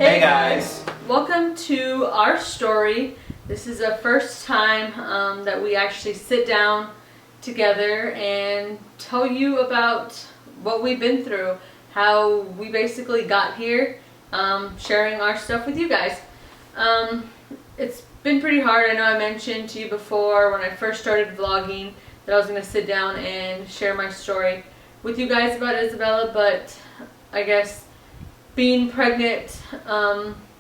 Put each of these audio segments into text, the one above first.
Hey guys! Welcome to our story. This is the first time that we actually sit down together and tell you about what we've been through, how we basically got here, sharing our stuff with you guys. It's been pretty hard. I know I mentioned to you before when I first started vlogging that I was going to sit down and share my story with you guys about Isabella, but I guess being pregnant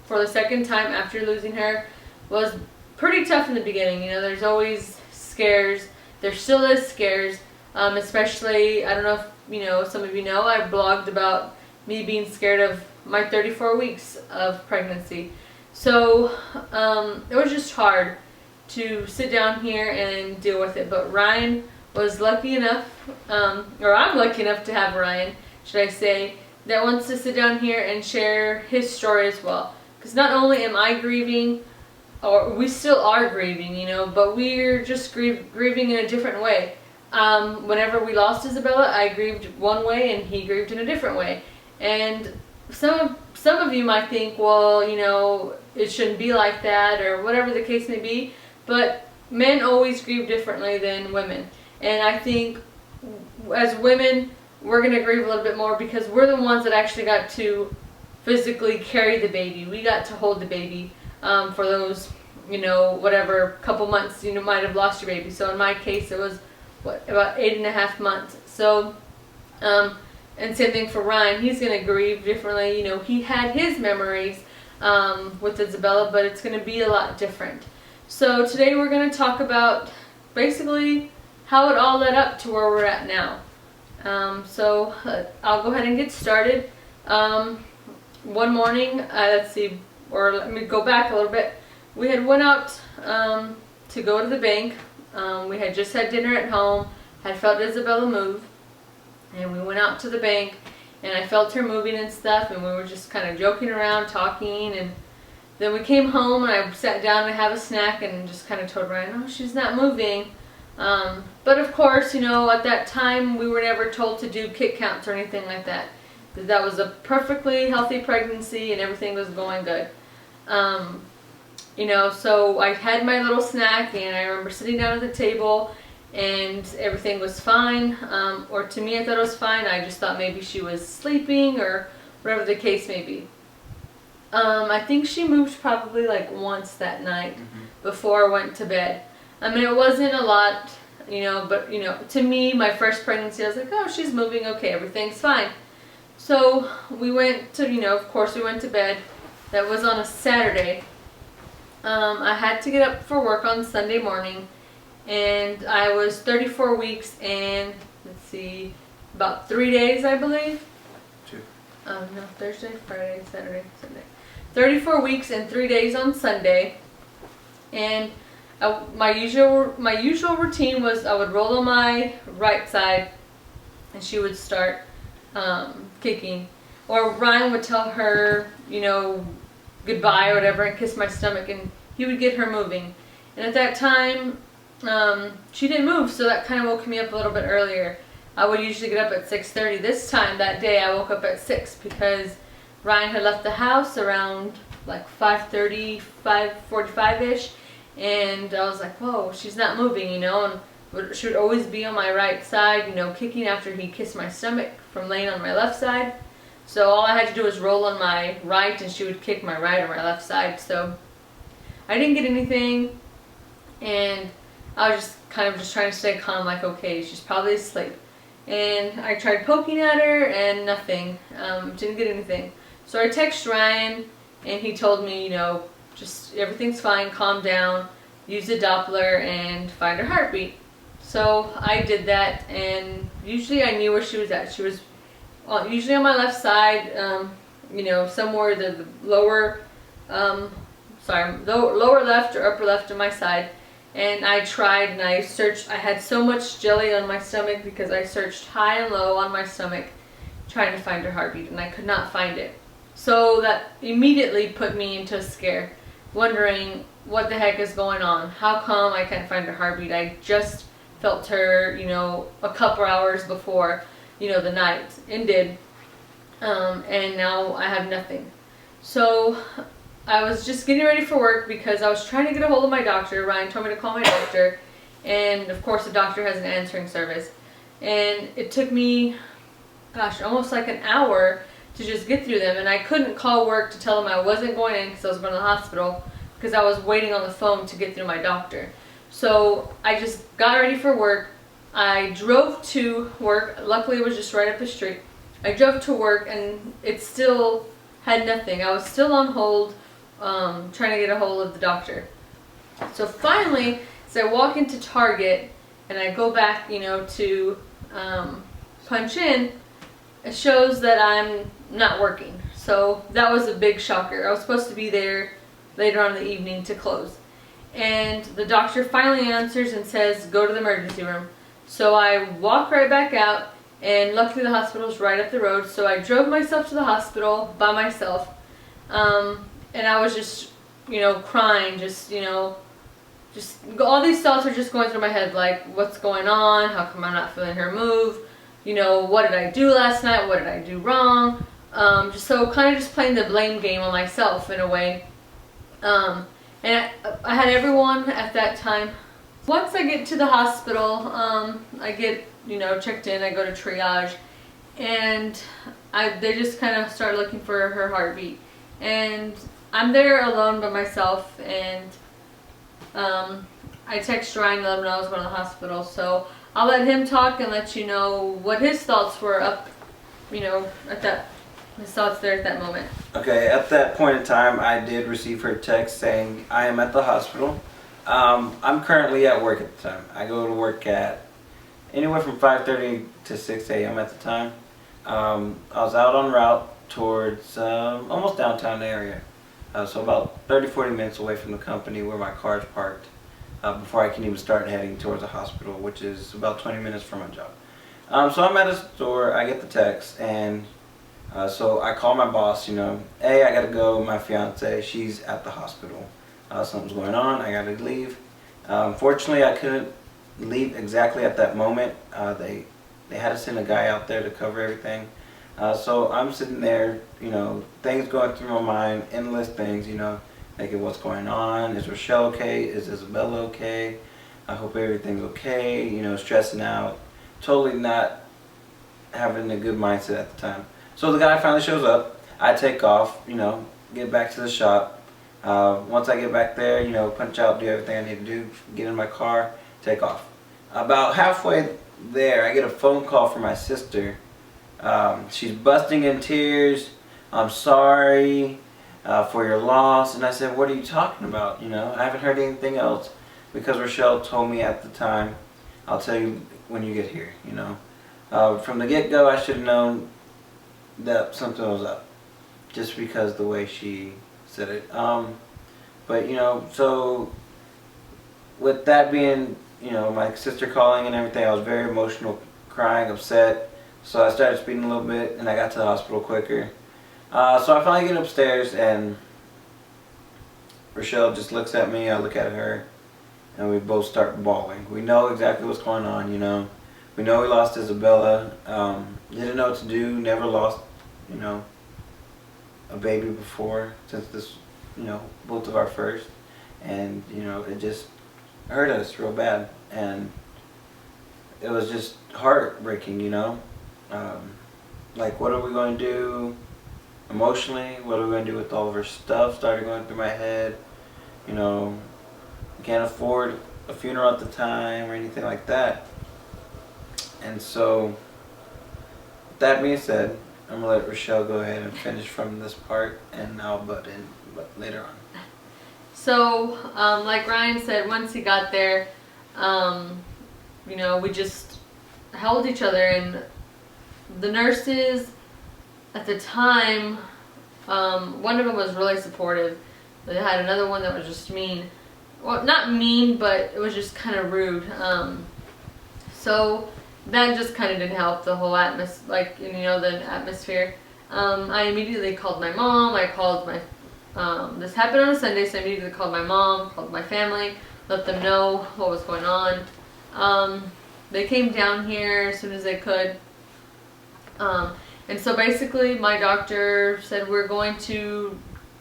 for the second time after losing her was pretty tough in the beginning. You know, there's always scares. There still is scares, especially, I don't know if you know, some of you know, I blogged about me being scared of my 34 weeks of pregnancy. So it was just hard to sit down here and deal with it. But Ryan was lucky enough, or I'm lucky enough to have Ryan, should I say, that wants to sit down here and share his story as well. Because not only am I grieving, or we still are grieving, you know, but we're just grieving in a different way. Whenever we lost Isabella, I grieved one way and he grieved in a different way. And some of you might think, well, you know, it shouldn't be like that, or whatever the case may be, but men always grieve differently than women. And I think as women, we're going to grieve a little bit more because we're the ones that actually got to physically carry the baby. We got to hold the baby for those, you know, whatever couple months you might have lost your baby. So in my case, it was about 8.5 months. So and same thing for Ryan. He's going to grieve differently. You know, he had his memories with Isabella, but it's going to be a lot different. So today we're going to talk about basically how it all led up to where we're at now. So I'll go ahead and get started. One morning, let's see, or let me go back a little bit. We had went out to go to the bank. We had just had dinner at home, had felt Isabella move, and we went out to the bank, and I felt her moving and stuff, and we were just kind of joking around, talking, and then we came home, and I sat down to have a snack, and just kind of told Ryan, oh, she's not moving. But of course, you know, at that time, we were never told to do kick counts or anything like that. That was a perfectly healthy pregnancy and everything was going good. You know, so I had my little snack and I remember sitting down at the table and everything was fine. Or to me, I thought it was fine. I just thought maybe she was sleeping or whatever the case may be. I think she moved probably like once that night before I went to bed. I mean, it wasn't a lot, you know, but, you know, to me, my first pregnancy, I was like, oh, she's moving, okay, everything's fine. So we went to, you know, of course we went to bed. That was on a Saturday. I had to get up for work on Sunday morning, and I was 34 weeks and, let's see, about 3 days, I believe. No, Thursday, Friday, Saturday, Sunday. 34 weeks and 3 days on Sunday. And my usual routine was I would roll on my right side and she would start kicking, or Ryan would tell her, you know, goodbye or whatever and kiss my stomach, and he would get her moving. And at that time she didn't move, so that kind of woke me up a little bit earlier. I would usually get up at 6:30. This time that day I woke up at 6 because Ryan had left the house around like 5:30, 5:45ish. And I was like, whoa, she's not moving, you know, and she would always be on my right side, you know, kicking after he kissed my stomach from laying on my left side. So all I had to do was roll on my right and she would kick my right or my left side. So I didn't get anything, and I was just kind of just trying to stay calm, like, okay, she's probably asleep. And I tried poking at her and nothing, didn't get anything. So I texted Ryan and he told me, you know, just everything's fine, calm down, use a Doppler and find her heartbeat. So I did that, and usually I knew where she was at. She was usually on my left side, you know, somewhere the lower, lower left or upper left of my side. And I tried and I searched. I had so much jelly on my stomach because I searched high and low on my stomach trying to find her heartbeat, and I could not find it. So that immediately put me into a scare, wondering what the heck is going on. How come I can't find her heartbeat? I just felt her, you know, a couple hours before, you know, the night ended, and now I have nothing. So I was just getting ready for work because I was trying to get a hold of my doctor. Ryan told me to call my doctor, and of course the doctor has an answering service. And it took me, gosh, almost like an hour to just get through them. And I couldn't call work to tell them I wasn't going in because I was going to the hospital, because I was waiting on the phone to get through my doctor. So I just got ready for work. I drove to work. Luckily it was just right up the street. I drove to work and it still had nothing. I was still on hold, trying to get a hold of the doctor. So finally, as I walk into Target and I go back, to punch in, it shows that I'm not working. So that was a big shocker. I was supposed to be there later on in the evening to close. And the doctor finally answers and says, go to the emergency room. So I walk right back out, and luckily the hospital's right up the road. So I drove myself to the hospital by myself. And I was just, crying, just all these thoughts are just going through my head, like, what's going on? How come I'm not feeling her move? What did I do last night? What did I do wrong? So kind of just playing the blame game on myself in a way. And I had everyone at that time. Once I get to the hospital, I get, checked in, I go to triage, and they just kind of start looking for her heartbeat. And I'm there alone by myself, and I text Ryan to let him know I was going to the hospital. So I'll let him talk and let you know what his thoughts were his thoughts there at that moment. Okay, at that point in time, I did receive her text saying, I am at the hospital. I'm currently at work at the time. I go to work at anywhere from 5:30 to 6 a.m. at the time. I was out en route towards almost downtown area. So about 30-40 minutes away from the company where my car is parked, before I can even start heading towards the hospital, which is about 20 minutes from my job. So I'm at a store, I get the text, and so I call my boss, hey, I gotta go, my fiance, she's at the hospital. Something's going on, I gotta leave. Fortunately, I couldn't leave exactly at that moment. They had to send a guy out there to cover everything. So I'm sitting there, things going through my mind, endless things, thinking what's going on, is Rochelle okay, is Isabella okay, I hope everything's okay, stressing out, totally not having a good mindset at the time. So the guy finally shows up, I take off, get back to the shop. Once I get back there, punch out, do everything I need to do, get in my car, take off. About halfway there, I get a phone call from my sister. She's busting in tears. I'm sorry for your loss. And I said, what are you talking about? I haven't heard anything else, because Rochelle told me at the time, I'll tell you when you get here, From the get-go, I should have known that something was up, just because the way she said it. But so with that being, my sister calling and everything, I was very emotional, crying, upset. So I started speeding a little bit, and I got to the hospital quicker. So I finally get upstairs, and Rochelle just looks at me, I look at her, and we both start bawling. We know exactly what's going on, We know we lost Isabella. Didn't know what to do, never lost, a baby before, since this, both of our first. And, it just hurt us real bad. And it was just heartbreaking, Like, what are we going to do emotionally? What are we going to do with all of her stuff? Started going through my head. Can't afford a funeral at the time or anything like that. And so, with that being said, I'm going to let Rochelle go ahead and finish from this part, and I'll butt in later on. So, like Ryan said, once he got there, we just held each other, and the nurses at the time, one of them was really supportive. They had another one that was just mean. Well, not mean, but it was just kind of rude. So that just kind of didn't help the whole atmosphere, the atmosphere. I immediately called my mom. I called my, this happened on a Sunday, so I immediately called my mom, called my family, let them know what was going on. They came down here as soon as they could. And so basically my doctor said we're going to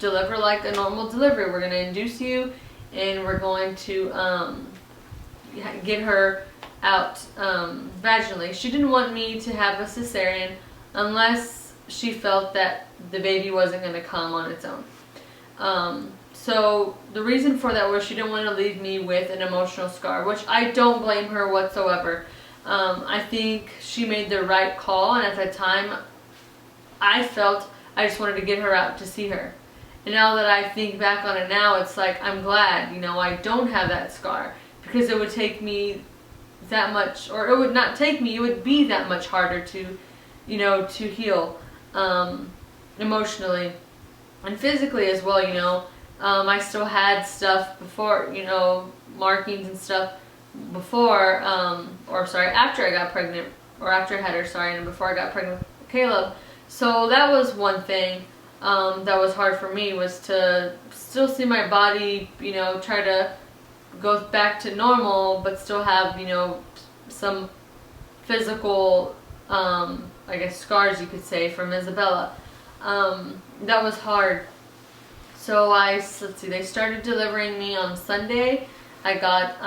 deliver like a normal delivery. We're going to induce you, and we're going to get her out vaginally. She didn't want me to have a cesarean unless she felt that the baby wasn't going to come on its own. So the reason for that was she didn't want to leave me with an emotional scar, which I don't blame her whatsoever. I think she made the right call, and at that time I felt I just wanted to get her out to see her. And now that I think back on it now, it's like I'm glad, I don't have that scar, because it would take me that much, or it would not take me, it would be that much harder to, to heal emotionally and physically as well. I still had stuff before, markings and stuff before, after I got pregnant, or after I had her, and before I got pregnant with Caleb. So that was one thing that was hard for me, was to still see my body, try to go back to normal, but still have, some physical, scars, you could say, from Isabella. That was hard. So they started delivering me on Sunday. I got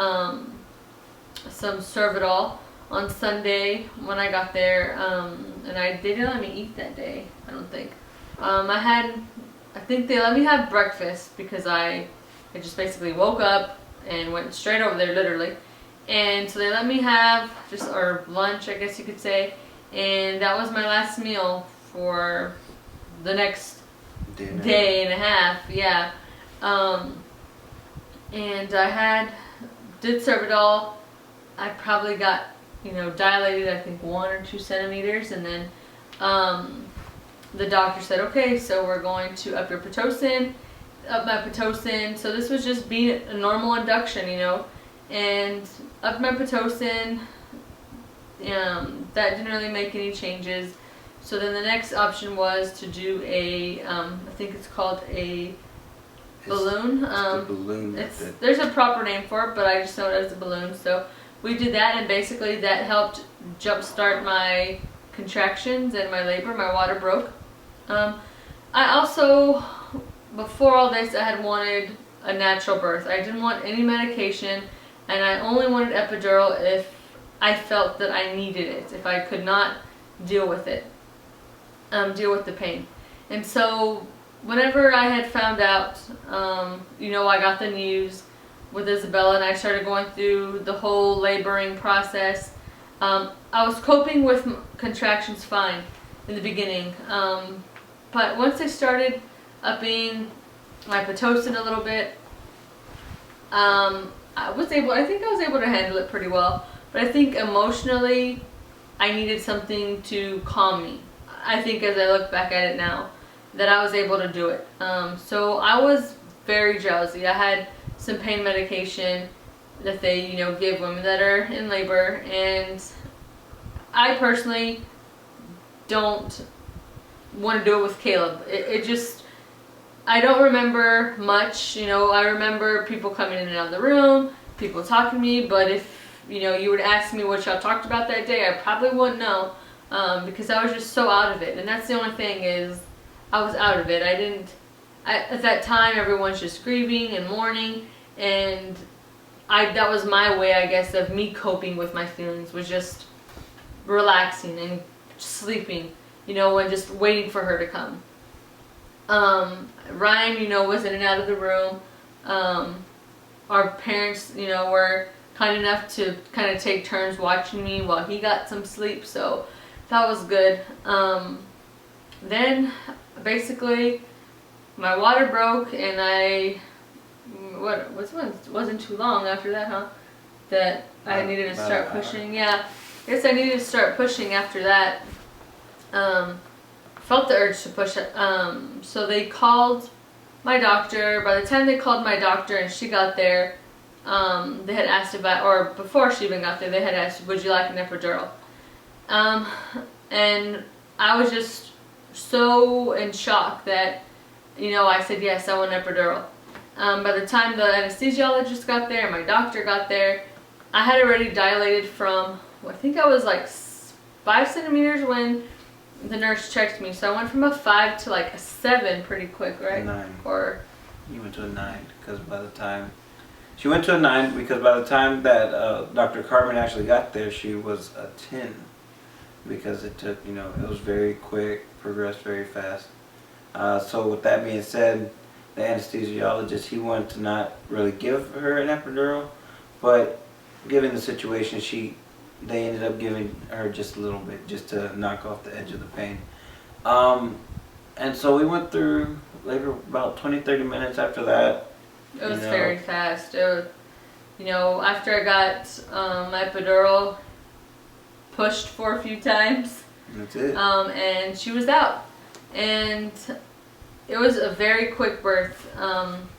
some Servidol on Sunday when I got there, and they didn't let me eat that day, I don't think. I think they let me have breakfast, because I just basically woke up and went straight over there, literally. And so they let me have or lunch, I guess you could say, and that was my last meal for the next day and a half, yeah. And I did Servidol. I probably got, dilated, I think 1 or 2 centimeters, and then the doctor said, okay, so we're going to up my Pitocin. So this was just being a normal induction, and up my Pitocin. That didn't really make any changes. So then the next option was to do I think it's called a balloon. The balloon. There's a proper name for it, but I just know it as a balloon. So we did that, and basically that helped jumpstart my contractions and my labor. My water broke. I also, before all this, I had wanted a natural birth. I didn't want any medication, and I only wanted epidural if I felt that I needed it, if I could not deal with it, deal with the pain. And so whenever I had found out, I got the news with Isabella, and I started going through the whole laboring process. I was coping with contractions fine in the beginning, but once I started upping my Pitocin a little bit, I think I was able to handle it pretty well. But I think emotionally, I needed something to calm me. I think as I look back at it now, that I was able to do it. So I was very drowsy. I had some pain medication that they, give women that are in labor, and I personally don't want to do it with Caleb. I don't remember much. I remember people coming in and out of the room, people talking to me, but if you would ask me what y'all talked about that day, I probably wouldn't know, because I was just so out of it. And that's the only thing, is I was out of it. At that time, everyone's just grieving and mourning, and that was my way, I guess, of me coping with my feelings, was just relaxing and sleeping, and just waiting for her to come. Ryan, was in and out of the room. Our parents, were kind enough to kind of take turns watching me while he got some sleep, so that was good. Then basically my water broke, and wasn't too long after that, huh? That I needed to start pushing. Yeah, I guess I needed to start pushing after that. Felt the urge to push it. So they called my doctor. By the time they called my doctor and she got there, they had asked or before she even got there, they had asked, would you like an epidural? And I was just so in shock that, I said, yes, I want an epidural. By the time the anesthesiologist got there, my doctor got there, I had already dilated from, I think I was like 5 centimeters when the nurse checked me. So I went from a 5 to like a 7 pretty quick, right? 9. Or You went to a 9 because by the time she went to a 9 because by the time that Dr. Carmen actually got there, she was a 10 because it took, you know, it was very quick, progressed very fast. So with that being said, the anesthesiologist, he wanted to not really give her an epidural, but given the situation, they ended up giving her just a little bit, just to knock off the edge of the pain. And so we went through labor about 20-30 minutes after that. it was very fast. It was, you know, after I got my epidural pushed for a few times, That's it. and she was out. And it was a very quick birth. And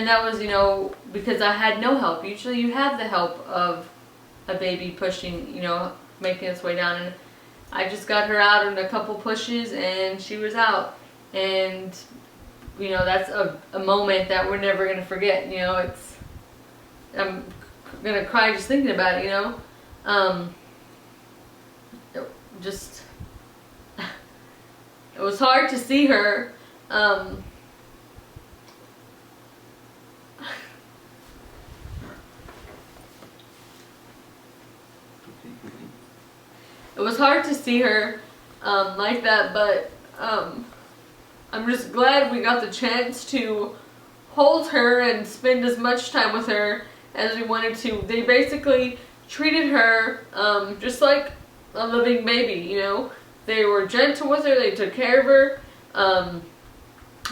that was, you know, because I had no help. Usually you have the help of a baby pushing, you know, making its way down. And I just got her out in a couple pushes and she was out. And, you know, that's a moment that we're never going to forget. You know, I'm going to cry just thinking about it, you know. It was hard to see her. It was hard to see her like that, but I'm just glad we got the chance to hold her and spend as much time with her as we wanted to. They basically treated her just like a living baby, you know. They were gentle with her, they took care of her.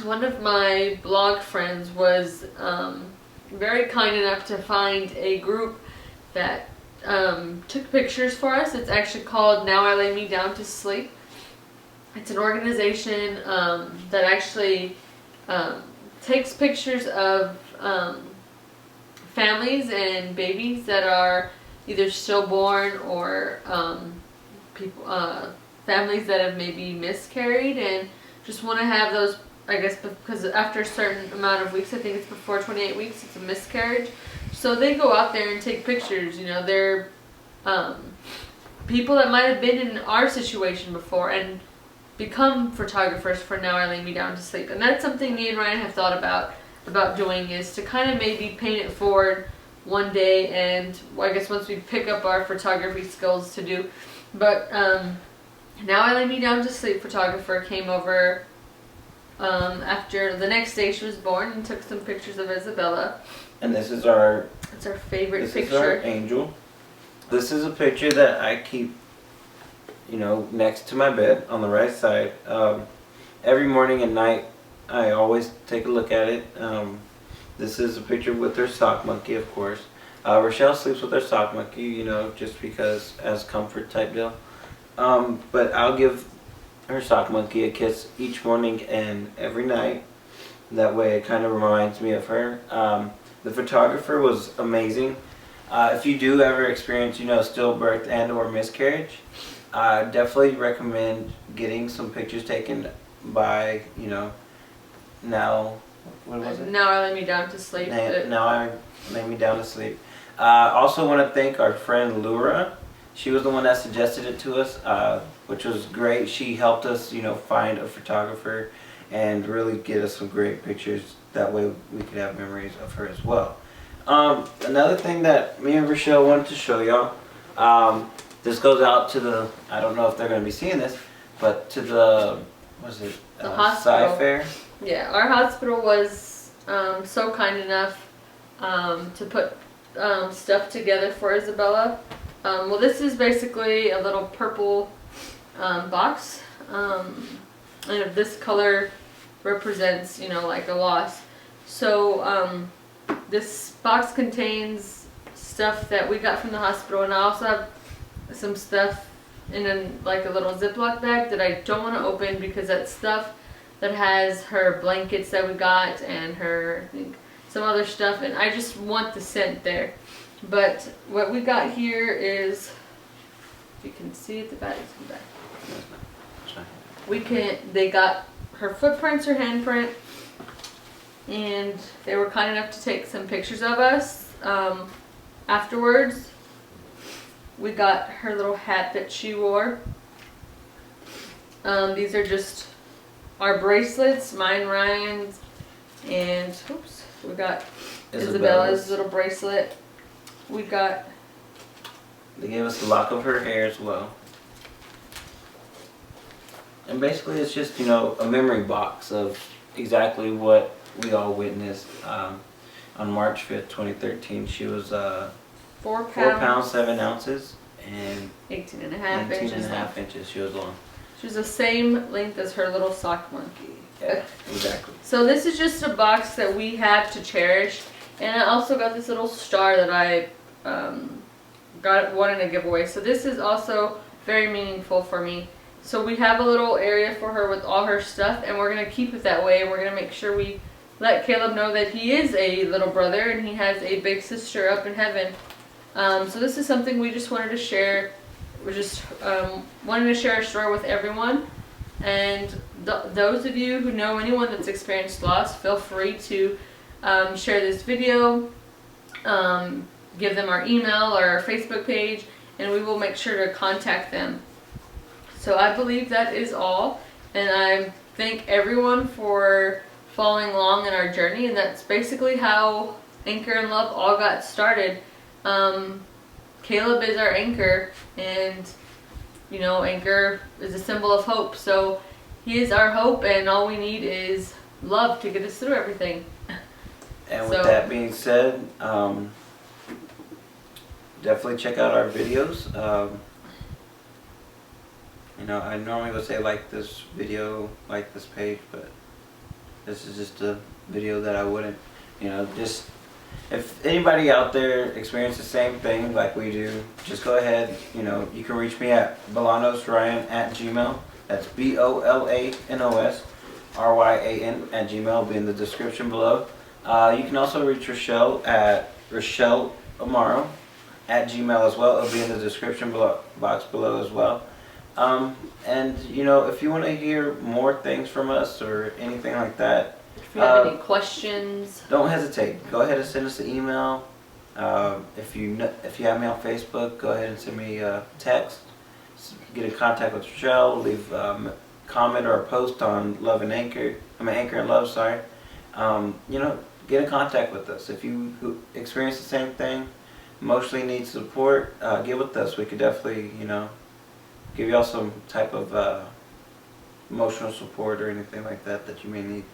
One of my blog friends was very kind enough to find a group that took pictures for us. It's actually called Now I Lay Me Down to Sleep. It's an organization that actually takes pictures of families and babies that are either stillborn or families that have maybe miscarried and just want to have those, I guess, because after a certain amount of weeks, I think it's before 28 weeks, it's a miscarriage. So they go out there and take pictures. You know, they're people that might have been in our situation before and become photographers for Now I Lay Me Down to Sleep. And that's something me and Ryan have thought about doing, is to kind of maybe paint it forward one day, and well, I guess once we pick up our photography skills to do. But Now I Lay Me Down to Sleep photographer came over after the next day she was born and took some pictures of Isabella. And it's our favorite picture. This is our angel. This is a picture that I keep, you know, next to my bed on the right side. Every morning and night, I always take a look at it. This is a picture with her sock monkey, of course. Rochelle sleeps with her sock monkey, you know, just because as comfort type deal. But I'll give her sock monkey a kiss each morning and every night. That way it kind of reminds me of her. The photographer was amazing. If you do ever experience, you know, stillbirth and or miscarriage, I definitely recommend getting some pictures taken by, you know, what was it? Now I Lay Me Down to Sleep. Now I Lay Me Down to Sleep. Also want to thank our friend Laura. She was the one that suggested it to us, which was great. She helped us, you know, find a photographer and really get us some great pictures. That way we could have memories of her as well. Another thing that me and Rochelle wanted to show y'all, this goes out to the, I don't know if they're going to be seeing this, but to the, what is it? The hospital. Sci-Fair. Yeah, our hospital was so kind enough to put stuff together for Isabella. Well, this is basically a little purple box, and if this color represents, you know, like a loss. So this box contains stuff that we got from the hospital, and I also have some stuff in like a little Ziploc bag that I don't want to open, because that's stuff that has her blankets that we got and her, I think, some other stuff, and I just want the scent there. But what we got here is, if you can see it, the bag is back. They got her footprints, her handprint, and they were kind enough to take some pictures of us. Afterwards, we got her little hat that she wore, These are just our bracelets, mine, Ryan's, and oops, we got Isabella's little bracelet. We got. They gave us a lock of her hair as well. And basically it's just, you know, a memory box of exactly what we all witnessed on March 5th, 2013. She was 4 pounds, 4 pounds 7 ounces and 18 and a half inches. She was long. She was the same length as her little sock monkey. Yeah, exactly. So this is just a box that we have to cherish. And I also got this little star that I wanted to give away. So this is also very meaningful for me. So we have a little area for her with all her stuff, and we're going to keep it that way, and we're going to make sure we let Caleb know that he is a little brother and he has a big sister up in heaven. So this is something we just wanted to share. We're just wanting to share a story with everyone. And those of you who know anyone that's experienced loss, feel free to share this video, give them our email or our Facebook page, and we will make sure to contact them. So I believe that is all, and I thank everyone for following along in our journey, and that's basically how Anchor and Love all got started. Caleb is our anchor, and you know, Anchor is a symbol of hope, so he is our hope, and all we need is love to get us through everything. And with that being said, definitely check out our videos. You know, I normally would say like this video, like this page, but this is just a video that I wouldn't, you know, just, if anybody out there experiences the same thing like we do, just go ahead, you know, you can reach me at bolanosryan@gmail. That's BOLANOSRYAN@gmail, be in the description below. You can also reach Rochelle at RochelleAmaro@gmail as well. It'll be in the description box below as well. And you know, if you want to hear more things from us or anything like that, if you have any questions, don't hesitate. Go ahead and send us an email. If you have me on Facebook, go ahead and send me a text. Get in contact with Rochelle. Leave a comment or a post on Anchor and Love. Sorry. You know, get in contact with us. If you experience the same thing, emotionally need support, get with us. We could definitely, you know, give y'all some type of emotional support or anything like that that you may need.